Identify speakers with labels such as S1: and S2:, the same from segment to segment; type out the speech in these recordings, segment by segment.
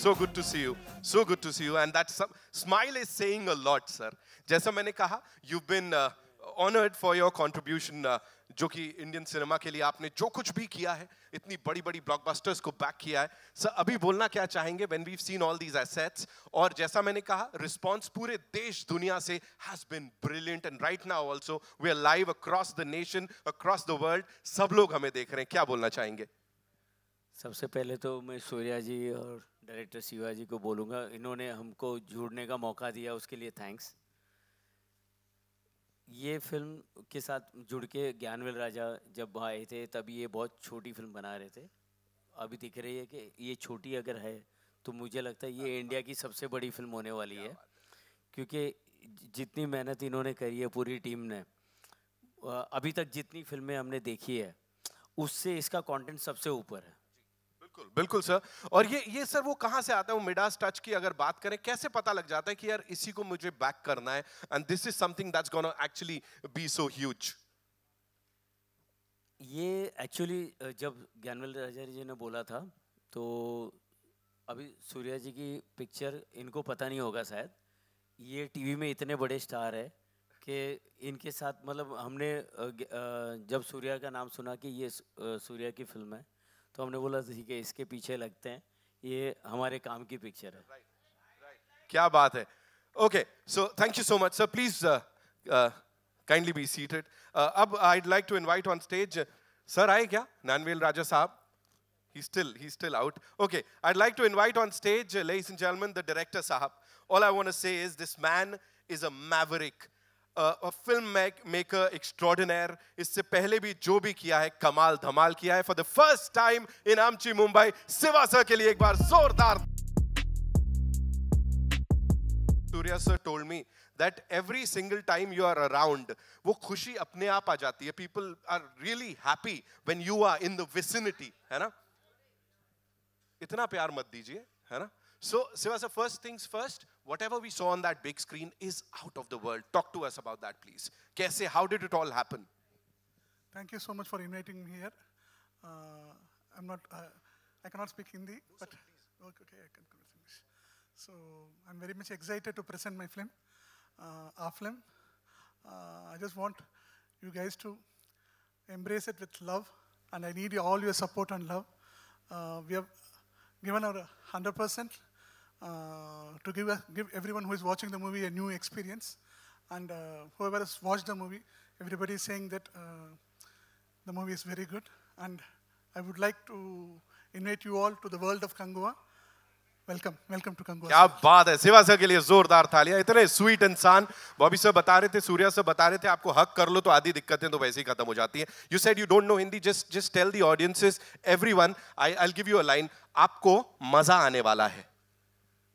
S1: So good to see you. So good to see you. And that smile is saying a lot, sir. जैसा मैंने कहा, you've been honored for your contribution, जो कि Indian cinema के लिए आपने जो कुछ भी किया है, इतनी बड़ी-बड़ी ब्लॉकबस्टर्स को बैक किया है. सर अभी बोलना क्या चाहेंगे when we've seen all these assets? और जैसा मैंने कहा, response पूरे देश दुनिया से has been brilliant, and right now also we are live across the nation, across the world. सब लोग हमें देख रहे हैं. क्या बोलना चाहेंगे?
S2: सबसे पहले तो मैं सूर्या जी और डायरेक्टर शिवा जी को बोलूँगा, इन्होंने हमको जुड़ने का मौका दिया, उसके लिए थैंक्स. ये फिल्म के साथ जुड़ के ज्ञानवेल राजा जब आए थे तब ये बहुत छोटी फिल्म बना रहे थे. अभी दिख रही है कि ये छोटी अगर है तो मुझे लगता है ये इंडिया की सबसे बड़ी फिल्म होने वाली है, क्योंकि जितनी मेहनत इन्होंने करी है पूरी टीम ने, अभी तक जितनी फिल्में हमने देखी है उससे इसका कंटेंट सबसे ऊपर है.
S1: बिल्कुल बिल्कुल सर. और ये सर वो कहाँ से आता है, वो मिडास टच की अगर बात करें, कैसे पता लग जाता है कि यार इसी को मुझे बैक करना है, and this is something that's gonna actually be so huge?
S2: ये एक्चुअली जब ज्ञानवेल राजा जी ने बोला था तो अभी सूर्या जी की पिक्चर इनको पता नहीं होगा शायद, ये टीवी में इतने बड़े स्टार है कि इनके साथ मतलब हमने जब सूर्या का नाम सुना कि ये सूर्या की फिल्म है तो हमने बोला ठीक है इसके पीछे लगते हैं, ये हमारे काम की पिक्चर है.
S1: क्या बात है. Okay, so thank you so much sir. Please kindly be seated. अब I'd like to invite on stage sir आए क्या, ज्ञानवेल राजा साहब? He's still out. Okay, I'd like to invite on stage, ladies and gentlemen, the director sahab. All I want to say is this man is a maverick, a filmmaker extraordinaire. इससे पहले भी जो भी किया है कमाल धमाल किया है. For the first time in Amchi, Mumbai, Siva sir के लिए एक बार जोरदार. Surya sir told me that every single time you are around, वो खुशी अपने आप आ जाती है. People are really happy when you are in the vicinity, है ना? इतना प्यार मत दीजिए, है ना? So, Siva sir, first things first, whatever we saw on that big screen is out of the world. Talk to us about that, please. कैसे, how did it all happen?
S3: Thank you so much for inviting me here. I cannot speak Hindi, but okay, I can speak English. So, I'm very much excited to present my film, our film. I just want you guys to embrace it with love, and I need all your support and love. We have given our 100% to give everyone who is watching the movie a new experience. And whoever has watched the movie, everybody is saying that the movie is very good. And I would like to invite you all to the world of Kangua. Welcome to Kangua.
S1: क्या बात है. सिवा sir के लिए जोरदार तालियां. इतने sweet इंसान. बॉबी सर बता रहे थे, सूर्या सर बता रहे थे, आपको हक कर लो तो आधी दिक्कतें तो वैसे ही खत्म हो जाती हैं. You said you don't know Hindi. Just tell the audiences, everyone. I'll give you a line. आपको मजा आने वाला है.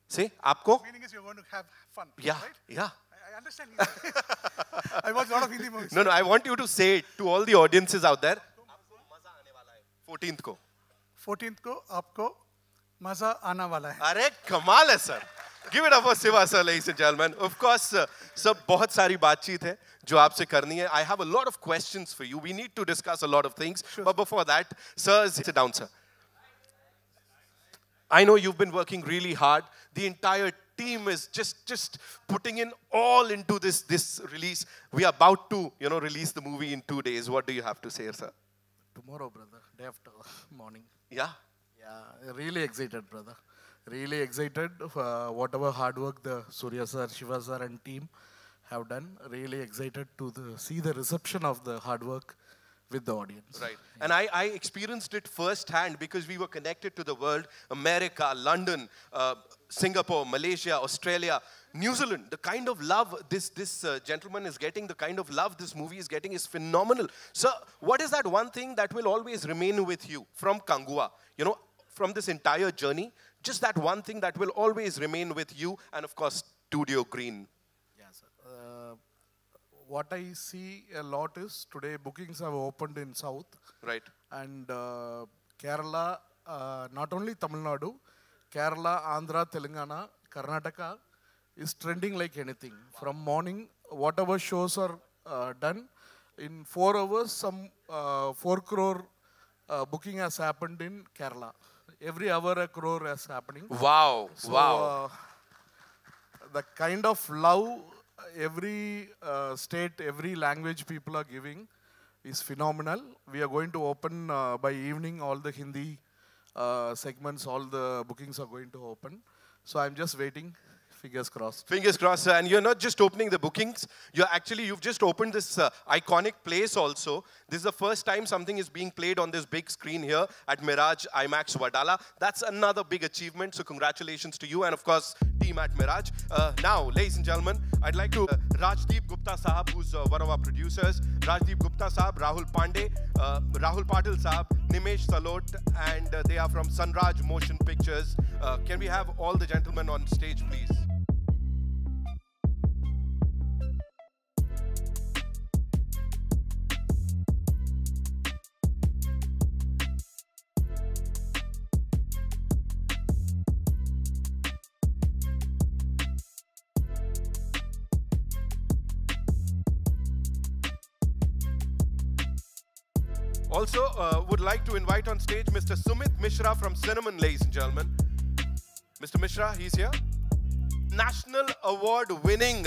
S1: See, आपको.
S3: Meaning is you're going to have fun.
S1: Yeah,
S3: right?
S1: yeah.
S3: I understand. I watch a lot of Hindi movies.
S1: No, I want you to say it to all the audiences out there. आपको मजा आने वाला है. 14th को.
S3: 14th को आपको मजा आना वाला है.
S1: अरे कमाल है sir. Give it up for Siva sir, ladies and gentlemen. Of course, sir, बहुत सारी बातचीत है जो आपसे करनी है. I have a lot of questions for you. We need to discuss a lot of things.
S3: Sure.
S1: But before that, sir, sit down, sir. I know you've been working really hard. The entire team is just putting in all into this release. We are about to, release the movie in 2 days. What do you have to say, sir?
S4: Tomorrow, brother. Day after morning.
S1: Yeah.
S4: Yeah, really excited, brother. Really excited for whatever hard work the Surya sir, Shiva sir and team have done. Really excited to see the reception of the hard work with the audience.
S1: Right. And I experienced it firsthand because we were connected to the world. America, London, Singapore, Malaysia, Australia, New Zealand. The kind of love this gentleman is getting, the kind of love this movie is getting is phenomenal. So what is that one thing that will always remain with you from Kangua? From this entire journey, just that one thing that will always remain with you, and of course, Studio Green.
S4: Yeah, sir. What I see a lot is today bookings have opened in South.
S1: Right.
S4: And Kerala, not only Tamil Nadu, Kerala, Andhra, Telangana, Karnataka is trending like anything. From morning, whatever shows are done, in 4 hours, some 4 crore booking has happened in Kerala. every hour a crore is happening.
S1: Wow,
S4: So,
S1: wow.
S4: The kind of love every state, every language people are giving is phenomenal. We are going to open by evening all the Hindi segments, all the bookings are going to open. So I'm just waiting, fingers crossed.
S1: Fingers crossed, sir. And you're not just opening the bookings, you've just opened this iconic place also. This is the first time something is being played on this big screen here at Mirage IMAX Wadala. That's another big achievement, so congratulations to you and of course, team at Mirage. Now, ladies and gentlemen, I'd like to, Rajdeep Gupta Sahab, who's one of our producers, Rajdeep Gupta Sahab, Rahul Pandey, Rahul Patil Sahab, Nimesh Salot, and they are from Sunraj Motion Pictures. Can we have all the gentlemen on stage, please? Also, would like to invite on stage Mr. Sumit Mishra from Cinnamon, ladies and gentlemen. Mr. Mishra, he's here. National award-winning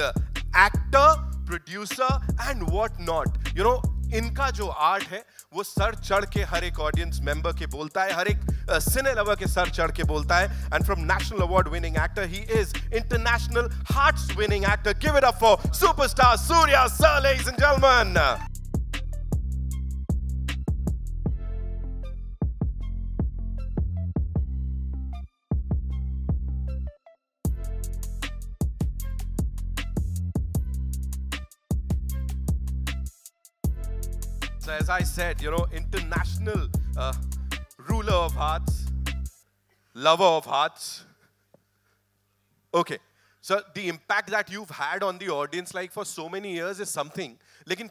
S1: actor, producer, and whatnot. You know, इनका जो art है वो sir चढ़ के हर एक audience member के बोलता है, हर एक सिने लवर के सर चढ़ के बोलता है. And from national award-winning actor, he is international hearts-winning actor. Give it up for superstar Surya sir, ladies and gentlemen. So as I said, you know, international ruler of hearts, lover of hearts. Okay, so the impact that you've had on the audience like for so many years is something. Lekin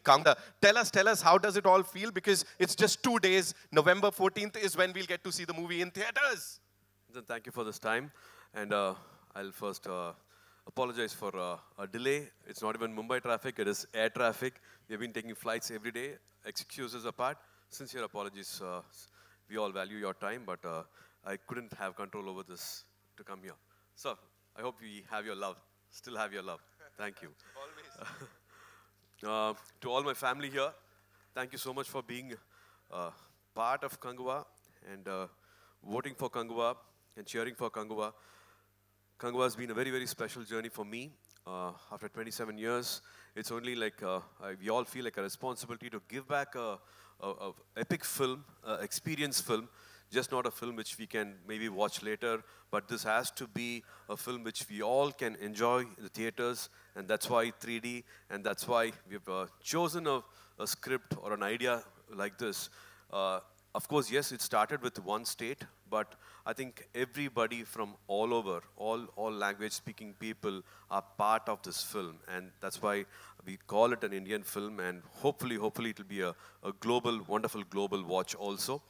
S1: tell us, how does it all feel? Because it's just 2 days. November 14th is when we'll get to see the movie in theaters.
S5: Then thank you for this time. And I'll first apologize for a delay. It's not even Mumbai traffic, it is air traffic. We've been taking flights every day. Excuses apart, sincere apologies. We all value your time, but I couldn't have control over this to come here. So, I hope we have your love, still have your love. Thank you. Always. To all my family here, thank you so much for being part of Kanguva and voting for Kanguva and cheering for Kanguva. Kanguva has been a very, very special journey for me. After 27 years, it's only like we all feel like a responsibility to give back a epic film, experience film, just not a film which we can maybe watch later, but this has to be a film which we all can enjoy in the theaters, and that's why 3D, and that's why we've chosen a script or an idea like this. Of course, yes, it started with one state, but I think everybody from all over, all language-speaking people are part of this film, and that's why we call it an Indian film, and hopefully it'll be a global, wonderful global watch also.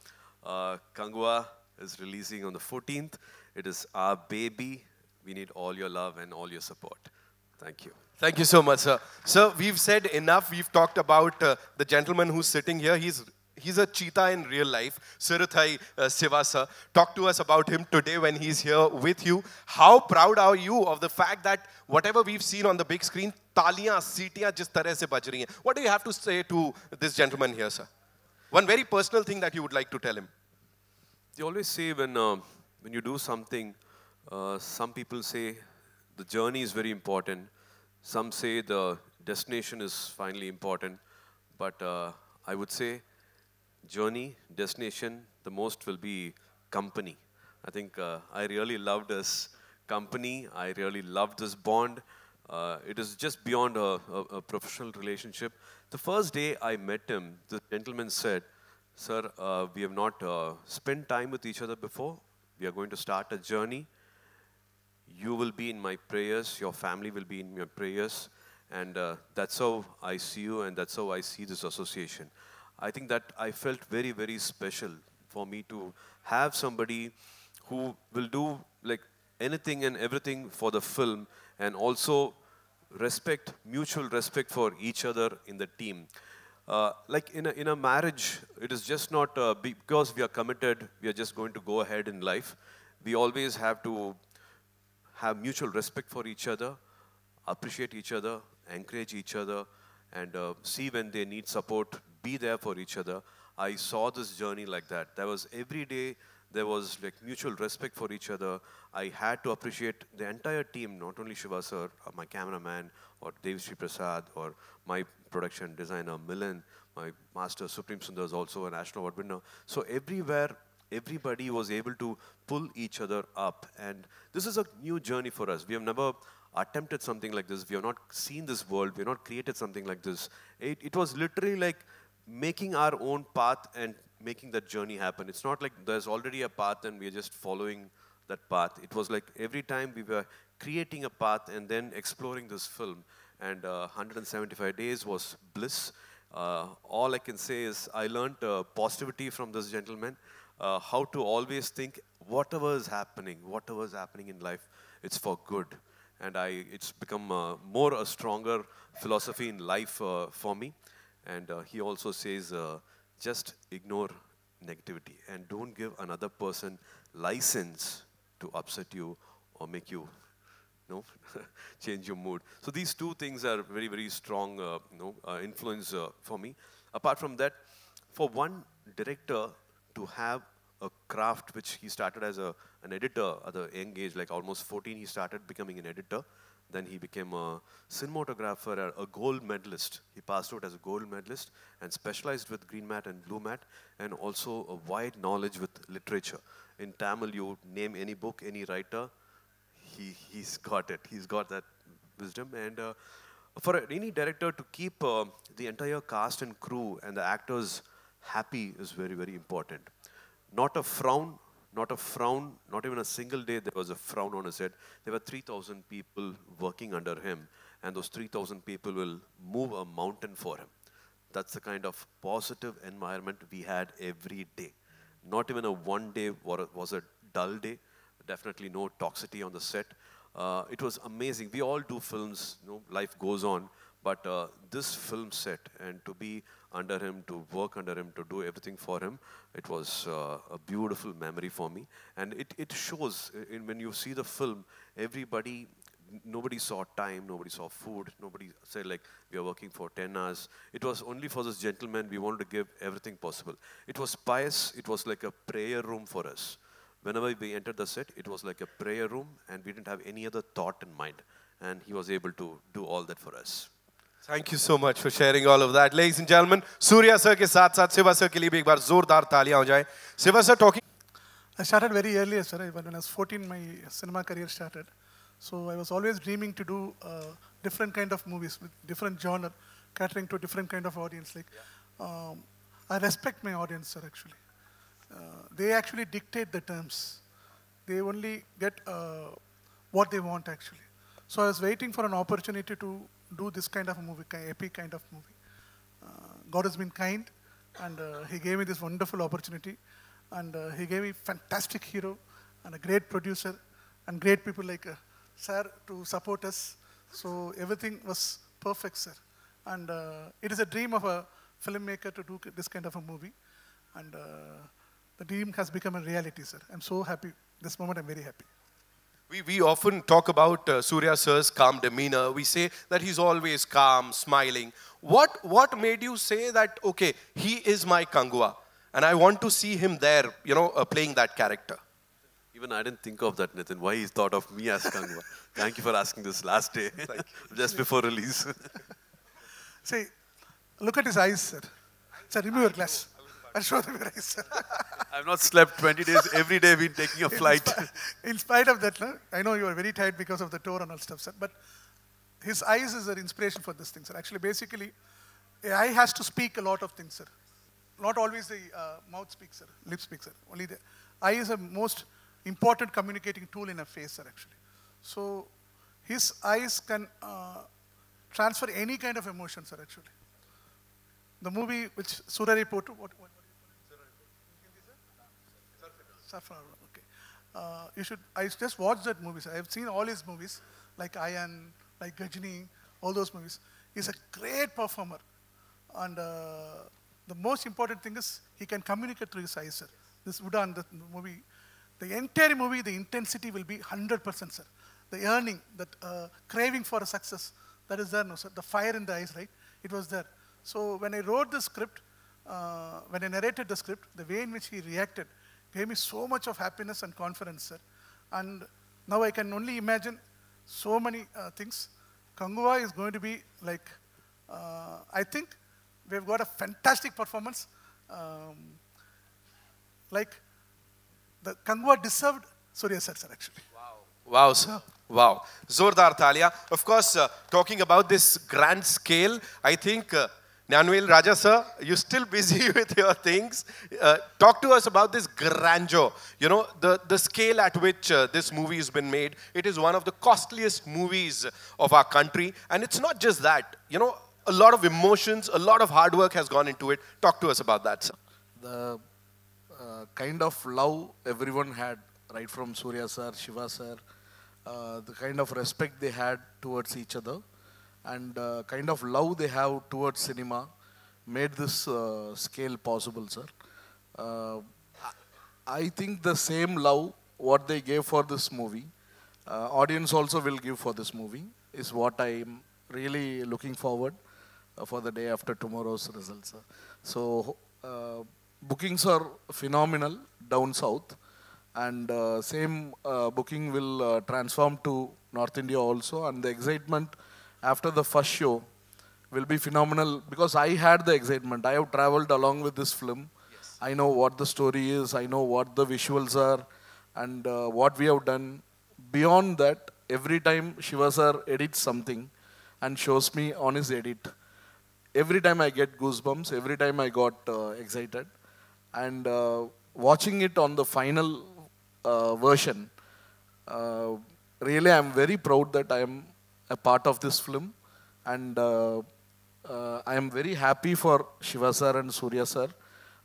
S5: Kanguva is releasing on the 14th. It is our baby. We need all your love and all your support. Thank you.
S1: Thank you so much, sir. Sir, we've said enough. We've talked about the gentleman who's sitting here. He's a cheetah in real life, Suruthai Siva sir. Talk to us about him today when he's here with you. How proud are you of the fact that whatever we've seen on the big screen, taliyan, seetiyan jis tarah se baj rahi hain. What do you have to say to this gentleman here, sir? One very personal thing that you would like to tell him.
S5: They always say when you do something, some people say the journey is very important. Some say the destination is finally important. But I would say journey, destination, the most will be company. I think I really loved this company. I really loved this bond. It is just beyond a professional relationship. The first day I met him, the gentleman said, "Sir, we have not spent time with each other before. We are going to start a journey. You will be in my prayers. Your family will be in your prayers. And that's how I see you, and that's how I see this association." I think that I felt very, very special for me to have somebody who will do like anything and everything for the film, and also mutual respect for each other in the team. Like in a marriage, it is just not because we are committed, we are just going to go ahead in life. We always have to have mutual respect for each other, appreciate each other, encourage each other, and see when they need support, be there for each other. I saw this journey like that. There was every day, there was like mutual respect for each other. I had to appreciate the entire team, not only Shiva sir, my cameraman, or Dev Sri Prasad, or my production designer, Milan, my master, Supreme Sundar, is also an National Award winner. So everywhere, everybody was able to pull each other up. And this is a new journey for us. We have never attempted something like this. We have not seen this world. We have not created something like this. It was literally like making our own path and making that journey happen. It's not like there's already a path and we're just following that path. It was like every time we were creating a path and then exploring this film. And 175 days was bliss. All I can say is I learned positivity from this gentleman, how to always think whatever is happening in life, it's for good. And it's become more a stronger philosophy in life for me. And he also says, just ignore negativity and don't give another person license to upset you or make you, change your mood. So these two things are very, very strong, influence for me. Apart from that, for one director to have a craft which he started as an editor at a young age, like almost 14, he started becoming an editor. Then he became a cinematographer, a gold medalist. He passed out as a gold medalist and specialized with green mat and blue mat, and also a wide knowledge with literature. In Tamil, you name any book, any writer, he's got it. He's got that wisdom. And for any director to keep the entire cast and crew and the actors happy is very, very important. Not a frown, not even a single day there was a frown on his head. There were 3,000 people working under him, and those 3,000 people will move a mountain for him. That's the kind of positive environment we had every day. Not even a one day was a dull day. Definitely no toxicity on the set. It was amazing. We all do films, life goes on, but this film set and to be under him, to work under him, to do everything for him, it was a beautiful memory for me. And it shows, when you see the film, nobody saw time, nobody saw food, nobody said like, we are working for 10 hours. It was only for this gentleman, we wanted to give everything possible. It was pious, it was like a prayer room for us. Whenever we entered the set, it was like a prayer room, and we didn't have any other thought in mind. And he was able to do all that for us.
S1: Thank you so much for sharing all of that. Ladies and gentlemen, Surya sir ke saath saath Shiva sir ke liye bhi ek baar zordar taaliyan ho jaye. Shiva sir talking.
S3: I started very early, sir. When I was 14, my cinema career started. So I was always dreaming to do different kind of movies with different genre, catering to different kind of audience. Like, I respect my audience, sir, actually. They actually dictate the terms. They only get what they want, actually. So I was waiting for an opportunity to do this kind of a movie, epic kind of movie. God has been kind, and he gave me this wonderful opportunity. And he gave me fantastic hero, and a great producer, and great people like sir to support us. So everything was perfect, sir. And it is a dream of a filmmaker to do this kind of a movie. And the dream has become a reality, sir. I'm so happy. This moment, I'm very happy.
S1: We often talk about Surya sir's calm demeanor. We say that he's always calm, smiling. What made you say that, okay, he is my Kangua, and I want to see him there, playing that character?
S5: Even I didn't think of that, Nitin. Why he thought of me as Kangua. Thank you for asking this last day, just before release.
S3: See, look at his eyes, sir. Sir, remove your glass. I'll show them your eyes, sir.
S5: I've not slept 20 days, every day been taking a flight.
S3: In spite of that, I know you are very tired because of the tour and all stuff, sir, but his eyes is an inspiration for this thing, sir. Actually, basically, the eye has to speak a lot of things, sir. Not always the mouth speaks, sir, lip speaks, sir. Only the eye is the most important communicating tool in a face, sir, actually. So his eyes can transfer any kind of emotion, sir, actually. The movie which Surari put, what Saffron, okay. I just watched that movie, sir. I've seen all his movies, like Ayan, like Gajini, all those movies. He's a great performer. And the most important thing is he can communicate through his eyes, sir. This Udan, the movie, the entire movie, the intensity will be 100%, sir. The yearning, that craving for a success, that is there, no, sir. The fire in the eyes, right? It was there. So when I wrote the script, when I narrated the script, the way in which he reacted gave me so much of happiness and confidence, sir. And now I can only imagine so many things. Kangua is going to be like, I think we've got a fantastic performance. Like, the Kangua deserved Surya sir, actually.
S1: Wow, sir. Wow. Zordar Talia. Of course, talking about this grand scale, I think Nyanvel Raja sir, you're still busy with your things. Talk to us about this grandeur. You know, the scale at which this movie has been made. It is one of the costliest movies of our country. And it's not just that. You know, a lot of emotions, a lot of hard work has gone into it. Talk to us about that, sir.
S4: The kind of love everyone had, right from Surya sir, Shiva sir, the kind of respect they had towards each other, and kind of love they have towards cinema made this scale possible, sir. I think the same love what they gave for this movie, audience also will give for this movie, is what I'm really looking forward for the day after tomorrow's results, sir. So bookings are phenomenal down south, and same booking will transform to North India also, and the excitement after the first show will be phenomenal, because I had the excitement. I have traveled along with this film. Yes. I know what the story is, I know what the visuals are, and what we have done. Beyond that, every time Shiva sir edits something and shows me on his edit, every time I get goosebumps, every time I got excited. And watching it on the final version, really I'm very proud that I am a part of this film, and I am very happy for Shiva sir and Surya sir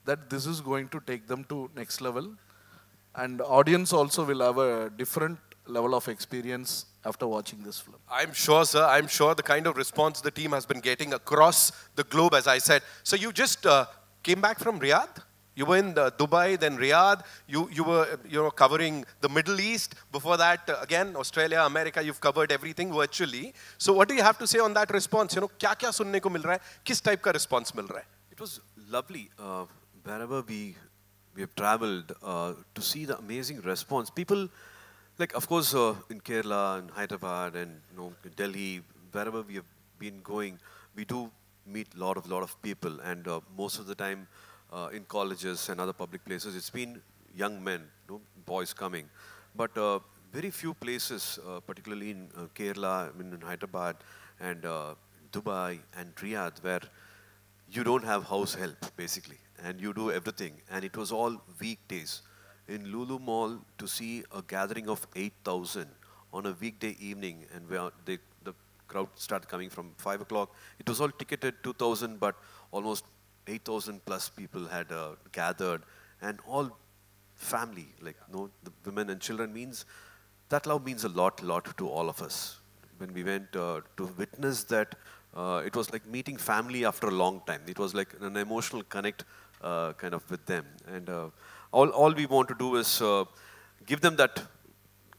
S4: that this is going to take them to next level, and audience also will have a different level of experience after watching this film.
S1: I'm sure, sir. I'm sure the kind of response the team has been getting across the globe, as I said. So you just came back from Riyadh? You were in Dubai, then Riyadh. You were covering the Middle East. Before that, again, Australia, America. You've covered everything virtually. So what do you have to say on that response? You know, क्या सुनने को मिल रहा है? किस type का response मिल रहा है?
S5: It was lovely. Wherever we have traveled, to see the amazing response. People, like of course in Kerala and Hyderabad and Delhi, wherever we have been going, we do meet a lot of people, and most of the time in colleges and other public places, it's been young men, boys coming. But very few places, particularly in Kerala, in Hyderabad and Dubai and Riyadh, where you don't have house help, basically, and you do everything. And it was all weekdays. In Lulu Mall, to see a gathering of 8,000 on a weekday evening, and where the crowd started coming from 5 o'clock. It was all ticketed, 2,000, but almost 8,000 plus people had gathered, and all family, like the women and children, means that love means a lot to all of us. When we went to witness that, it was like meeting family after a long time. It was like an emotional connect kind of with them, and all we want to do is give them that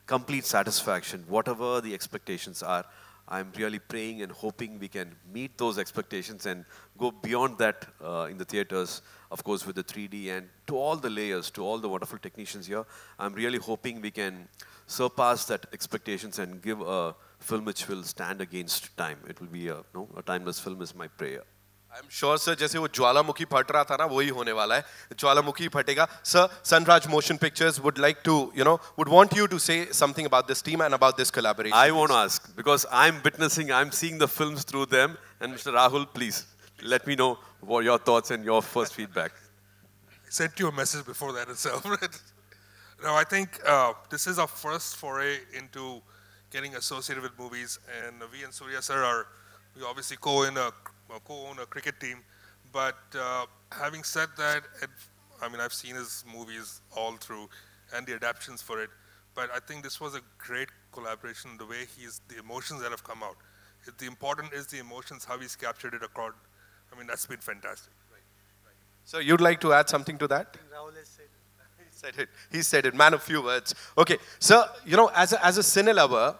S5: complete satisfaction, whatever the expectations are. I'm really praying and hoping we can meet those expectations and go beyond that in the theaters, of course, with the 3D, and to all the layers, to all the wonderful technicians here. I'm really hoping we can surpass that expectations and give a film which will stand against time. It will be a timeless film is my prayer.
S1: I'm sure, sir, जैसे वो ज्वालामुखी फट रहा था ना, वही होने वाला है. ज्वालामुखी फटेगा. Sir, Sunraj Motion Pictures would like to, would want you to say something about this team and about this collaboration.
S5: I want to ask, because I'm seeing the films through them, and Mr. Rahul, please, let me know what your thoughts and your first feedback.
S6: I sent you a message before that itself. No, I think this is our first foray into getting associated with movies, and we and Surya sir we obviously co-own a cricket team, but having said that, I've seen his movies all through and the adaptations for it, but I think this was a great collaboration, the way the emotions that have come out. The important is the emotions, how he's captured it I mean, that's been fantastic.
S1: So you'd like to add something to that?
S3: Rahul has said.
S1: He said it. He said it. Man of few words. Okay. Sir, you know, as a cine lover,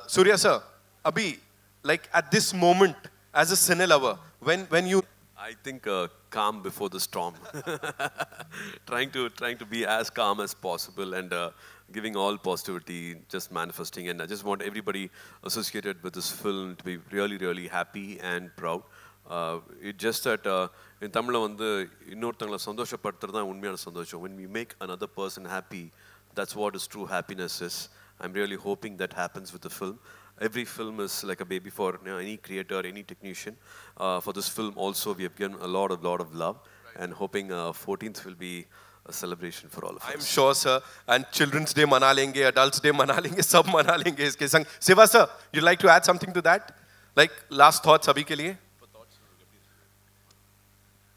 S1: Surya sir, Abhi, like at this moment, as a cine lover, when you...
S5: I think calm before the storm. trying to be as calm as possible and giving all positivity, just manifesting. And I just want everybody associated with this film to be really, really happy and proud. It's just that in Tamil வந்து இன்னொருத்தங்கள சந்தோஷப்படுத்துறது தான் உண்மையான சந்தோஷம். When we make another person happy, that's what is true happiness is. I'm really hoping that happens with the film. Every film is like a baby for any creator, any technician. For this film also, we have given a lot of love, and hoping 14th will be a celebration for all of us.
S1: I'm sure, sir. And Children's Day mana lenge, Adults Day mana lenge, sab mana lenge iske sang. Siva sir, you'd like to add something to that? Like last thoughts abhi ke liye?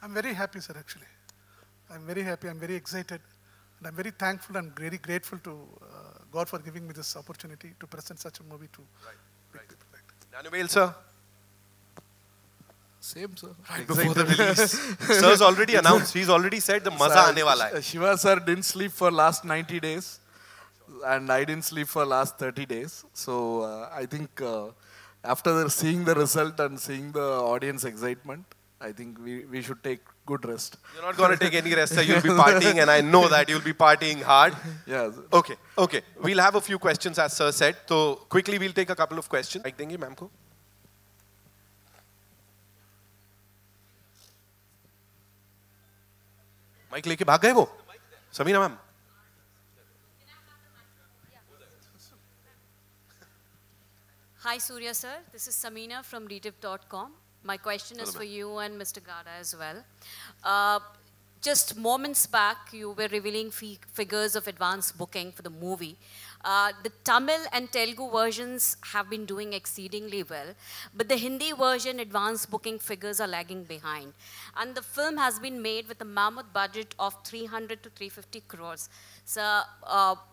S3: I'm very happy, sir, actually. I'm very happy, I'm very excited. And I'm very thankful and very grateful to God for giving me this opportunity to present such a movie to big people like this.
S1: Nanuvel sir,
S4: Same, sir.
S1: right before the release. Sir's already announced. He's already said the maza aane wala hai.
S4: Shiva sir didn't sleep for last 90 days, and I didn't sleep for last 30 days. So I think after seeing the result and seeing the audience excitement, I think we should take good rest.
S1: You're not going to take any rest, sir. You'll be partying, and I know that you'll be partying hard.
S4: Yeah.
S1: Okay. We'll have a few questions, as sir said. So quickly, we'll take a couple of questions. Mic देंगे ma'am को? Mic लेके भाग गए वो? Sameena ma'am.
S7: Hi Surya sir, this is Samina from DTIP.com. My question is for you and Mr. Gada as well. Just moments back, you were revealing figures of advance booking for the movie. The Tamil and Telugu versions have been doing exceedingly well, but the Hindi version advance booking figures are lagging behind. And the film has been made with a mammoth budget of 300 to 350 crores. So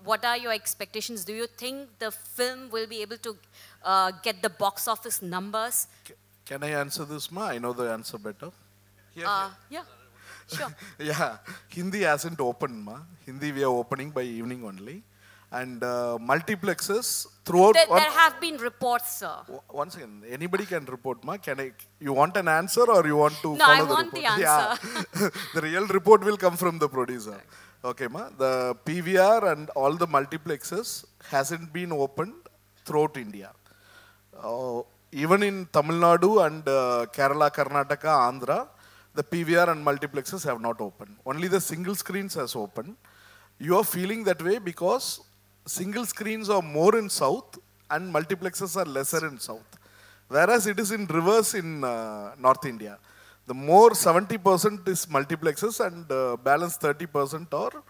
S7: what are your expectations? Do you think the film will be able to get the box office numbers?
S4: Can I answer this, ma? I know the answer better.
S7: Yeah, sure.
S4: Yeah, Hindi hasn't opened, ma. Hindi we are opening by evening only. And multiplexes throughout...
S7: There have been reports, sir.
S4: One second, anybody can report, ma. You want an answer or you want to
S7: No,
S4: follow
S7: I
S4: the
S7: want
S4: report?
S7: the answer.
S4: Yeah. The real report will come from the producer. Okay, ma. The PVR and all the multiplexes hasn't been opened throughout India. Even in Tamil Nadu and Kerala, Karnataka, Andhra, the PVR and multiplexes have not opened. Only the single screens has opened. You are feeling that way because single screens are more in South and multiplexes are lesser in South. Whereas it is in reverse in North India. The more 70% is multiplexes and balance 30% are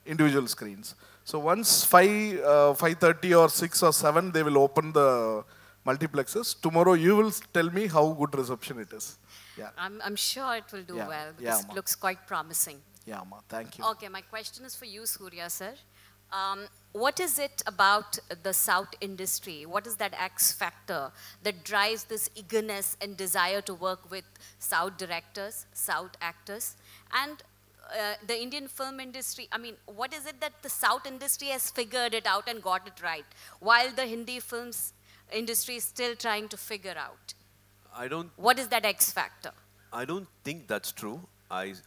S4: individual screens. So once 5:30 or 6 or 7, they will open the multiplexes. Tomorrow you will tell me how good reception it is. Yeah.
S7: I'm sure it will do
S4: Yeah.
S7: well
S4: Yeah,
S7: because it looks quite promising.
S4: Yeah, ma. Thank you.
S7: Okay, my question is for you, Surya sir. What is it about the South industry? What is that X factor that drives this eagerness and desire to work with South directors, South actors, and the Indian film industry? I mean, what is it that the South industry has figured it out and got it right, while the Hindi films industry is still trying to figure out? What is that X factor?
S5: I don't think that's true. I've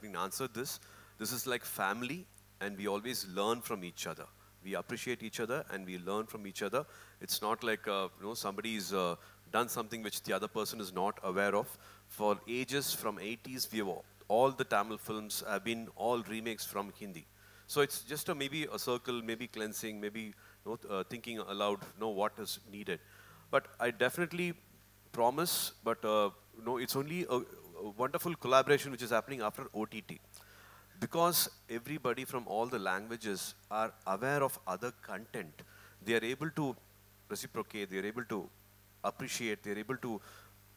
S5: been answered this. This is like family, and we always learn from each other. We appreciate each other, and we learn from each other. It's not like somebody's done something which the other person is not aware of. For ages, from 80s, all the Tamil films have been all remakes from Hindi. So it's just maybe a circle, maybe cleansing, maybe thinking aloud, what is needed. But I definitely promise, but it's only a wonderful collaboration which is happening after OTT. Because everybody from all the languages are aware of other content, they are able to reciprocate, they are able to appreciate, they are able to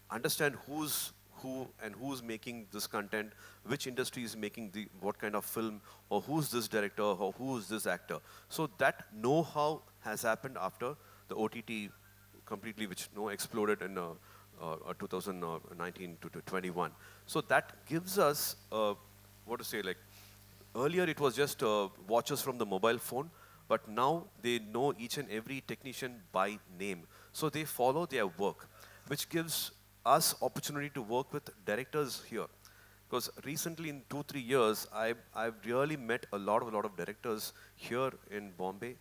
S5: understand who's who and who's making this content, which industry is making what kind of film, or who's this director, or who's this actor. So that know-how has happened after the OTT completely, which exploded in or 2019 to 21. So that gives us, what to say, like, earlier it was just watchers from the mobile phone, but now they know each and every technician by name. So they follow their work, which gives us opportunity to work with directors here. Because recently in 2-3 years, I've really met a lot of directors here in Bombay,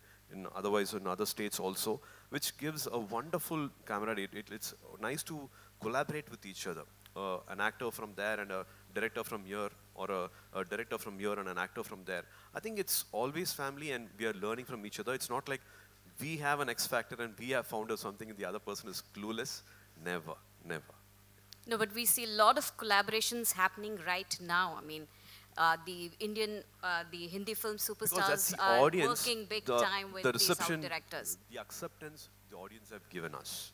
S5: otherwise in other states also, which gives a wonderful camaraderie. It's nice to collaborate with each other. An actor from there and a director from here, or a director from here and an actor from there. I think it's always family and we are learning from each other. It's not like we have an X factor and we have found out something and the other person is clueless. Never, never.
S7: No, but we see a lot of collaborations happening right now. I mean, the Hindi film superstars are working big time with the South directors.
S5: The acceptance the audience have given us.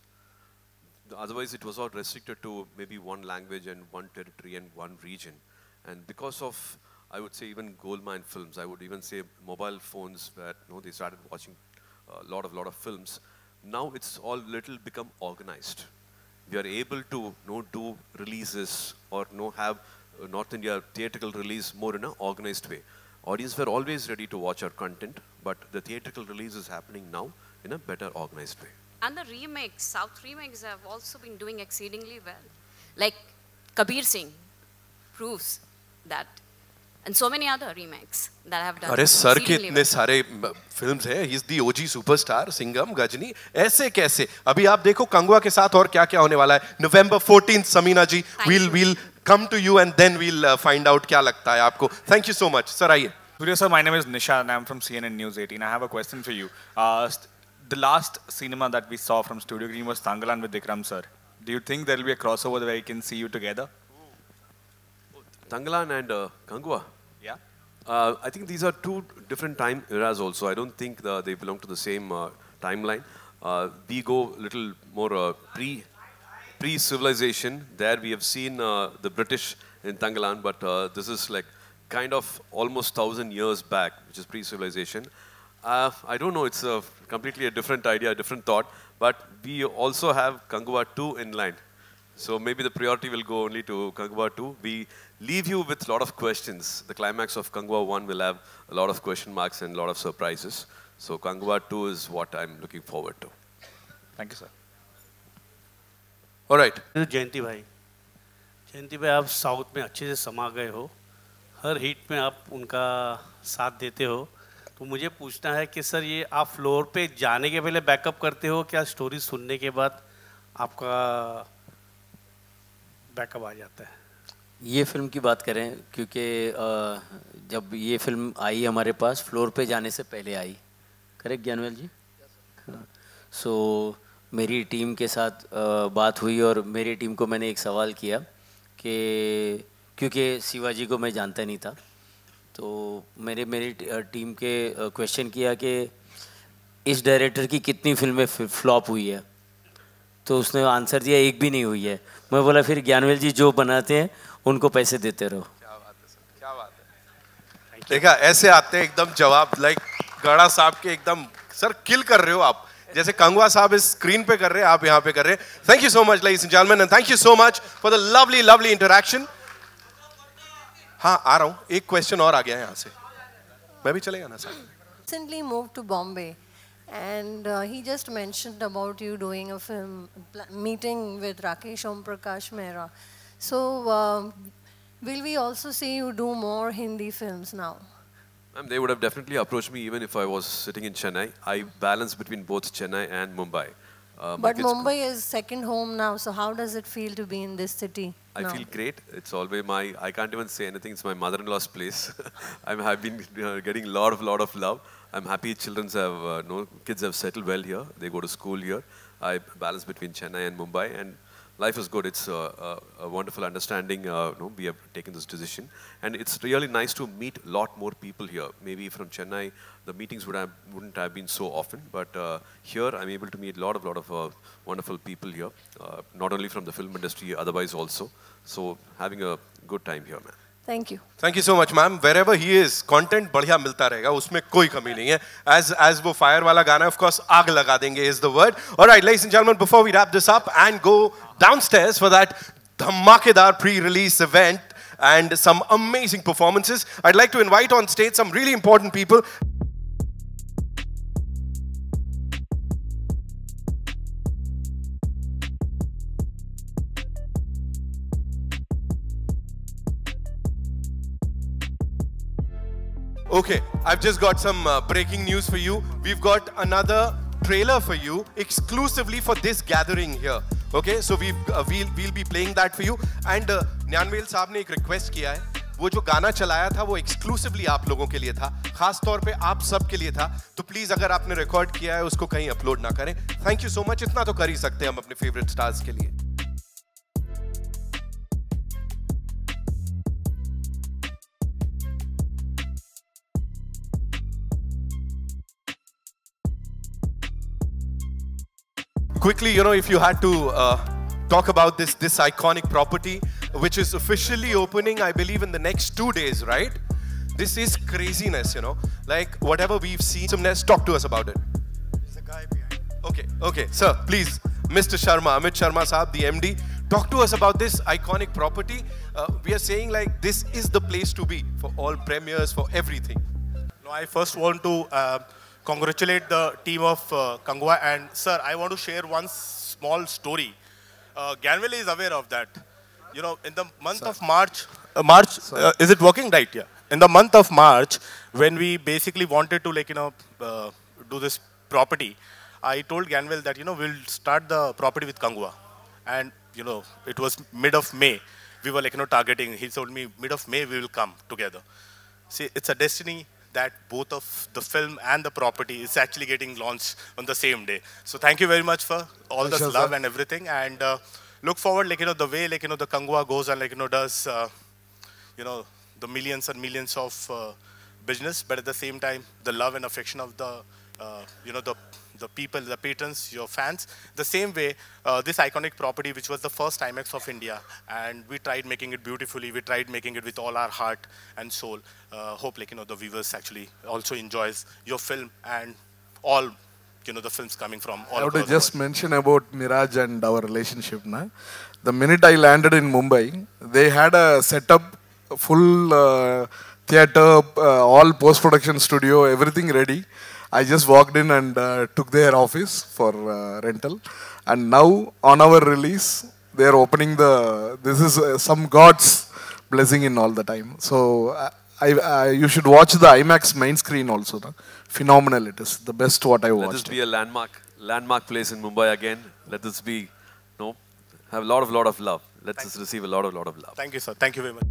S5: Otherwise, it was all restricted to maybe one language and one territory and one region. And because of, I would say, even goldmine films, I would even say mobile phones, where they started watching a lot of films. Now it's all little become organized. We are able to do releases or have North India theatrical release more in an organized way. Audience were always ready to watch our content, but the theatrical release is happening now in a better organized way.
S7: And the remakes, South remakes have also been doing exceedingly well. Like Kabir Singh proves that. And so many other remakes that have done.
S1: अरे sir के इतने सारे films हैं. He's the OG superstar, Singham, Gajni. ऐसे कैसे? अभी आप देखो कंगवा के साथ और क्या-क्या होने वाला है. November 14th, Samina ji, we'll come to you and then we'll find out क्या लगता है आपको. Thank you so much. Sir, आइए.
S8: Surya sir, my name is Nisha and I'm from CNN News 18. I have a question for you. The last cinema that we saw from Studio Green was Tangalan with Vikram sir. Do you think there will be a crossover where we can see you together?
S5: Tangalan and Kangwa?
S8: Yeah.
S5: I think these are two different time eras also. I don't think they belong to the same timeline. We go a little more pre-civilization. There we have seen the British in Tangalan, but this is like kind of almost 1,000 years back, which is pre-civilization. I don't know, it's completely a different idea, a different thought, but we also have Kangwa 2 in line. So maybe the priority will go only to Kangwa 2. We leave you with a lot of questions. The climax of Kangwa 1 will have a lot of question marks and a lot of surprises. So Kangwa 2 is what I'm looking forward to.
S8: Thank you, sir.
S1: All right.
S9: जयंती भाई आप south में अच्छे से समा गए हो. हर hit में आप उनका साथ देते हो. तो मुझे पूछना है कि सर ये आप फ्लोर पे जाने के पहले बैकअप करते हो क्या स्टोरी सुनने के बाद आपका बैकअप आ जाता है?
S2: ये फिल्म की बात करें क्योंकि जब ये फिल्म आई हमारे पास फ्लोर पे जाने से पहले आई. करेक्ट ज्ञानवेल जी? सो मेरी टीम के साथ बात हुई और मेरी टीम को मैंने एक सवाल किया कि क्योंकि शिवाजी को मैं जानता नहीं था, तो मेरी टीम के क्वेश्चन किया कि इस डायरेक्टर की कितनी फिल्में फ्लॉप हुई है. तो उसने आंसर दिया एक भी नहीं हुई है. मैं बोला फिर ज्ञानवेल जी जो बनाते हैं उनको पैसे देते रहो.
S1: क्या बात है सर, क्या बात है. देखा ऐसे आते हैं एकदम जवाब, लाइक गड़ा साहब के एकदम. सर किल कर रहे हो आप, जैसे कंगवा साहब इस स्क्रीन पे कर रहे हैं आप यहाँ पे कर रहे हैं. Thank you so much ladies and gentleman and thank you so much for the lovely interaction. हाँ आ रहा हूँ, एक क्वेश्चन और आ गया है यहाँ से. मैं भी चलेगा ना sir.
S10: Recently moved to Bombay and he just mentioned about you doing a film meeting with Rakesh Om Prakash Mehra. So will we also see you do more Hindi films now?
S5: They would have definitely approached me even if I was sitting in Chennai. I balance between both Chennai and Mumbai.
S10: But Mumbai is second home now, so how does it feel to be in this city?
S5: I feel great. It's always I can't even say anything. It's my mother-in-law's place. I've been getting a lot of love. I'm happy kids have settled well here. They go to school here. I balance between Chennai and Mumbai, and life is good. It's a wonderful understanding. We have taken this decision, and it's really nice to meet a lot more people here. Maybe from Chennai, the meetings wouldn't have been so often, but here I'm able to meet a lot of wonderful people here, not only from the film industry, otherwise also. So having a good time here, man.
S10: Thank you.
S1: Thank you so much, ma'am. Wherever he is, content बढ़िया मिलता रहेगा, उसमें कोई कमी नहीं है. As वो fire वाला गाना, of course, आग लगा देंगे is the word. All right, ladies and gentlemen, before we wrap this up and go downstairs for that dhamakedar pre-release event and some amazing performances, I'd like to invite on stage some really important people. Okay, I've just got some breaking news for you. We've got another trailer for you exclusively for this gathering here. Okay, so we'll be playing that for you. And Nyanvel साहब ने एक request किया है. वो जो गाना चलाया था वो exclusively आप लोगों के लिए था, खास तौर पे आप सब के लिए था. तो please अगर आपने record किया है उसको कहीं upload ना करें. Thank you so much. इतना तो कर ही सकते हैं हम अपने favorite stars के लिए. Quickly, you know, if you had to talk about this iconic property, which is officially opening, I believe, in the next 2 days, right? This is craziness, you know. Like, whatever we've seen, talk to us about it.
S11: There's a guy behind.
S1: Okay, sir, please, Mr. Sharma, Amit Sharma Saab, the MD, talk to us about this iconic property. We are saying, like, this is the place to be for all premieres, for everything.
S11: No, I first want to congratulate the team of Kangwa, and sir, I want to share one small story. Ganvel is aware of that. You know, in the month of March, is it working right? Yeah. In the month of March, when we basically wanted to, like, you know, do this property, I told Ganvel that, you know, we'll start the property with Kangwa. And, you know, it was mid of May. We were, like, you know, targeting. He told me mid of May we will come together. See, it's a destiny that both of the film and the property is actually getting launched on the same day. So thank you very much for all this love and everything. And look forward, like, you know, the way, like, you know, the Kangwa goes and, like, you know, does, you know, the millions and millions of business, but at the same time, the love and affection of the, you know, the people, the patrons, your fans. The same way, this iconic property, which was the first IMAX of India, and we tried making it beautifully. We tried making it with all our heart and soul. Hope, like, you know, the viewers actually also enjoys your film and all, you know, the films coming from all over the world.
S4: I would just mention about Miraj and our relationship. Na? The minute I landed in Mumbai, they had a setup, full theater, all post-production studio, everything ready. I just walked in and took their office for rental. And now, on our release, they are opening this is some God's blessing in all the time. So, you should watch the IMAX main screen also. No? Phenomenal it is. The best what I watched.
S5: Let this be a landmark place in Mumbai again. Let this be, have a lot of love. Let us receive a lot of love.
S11: Thank you, sir. Thank you very much.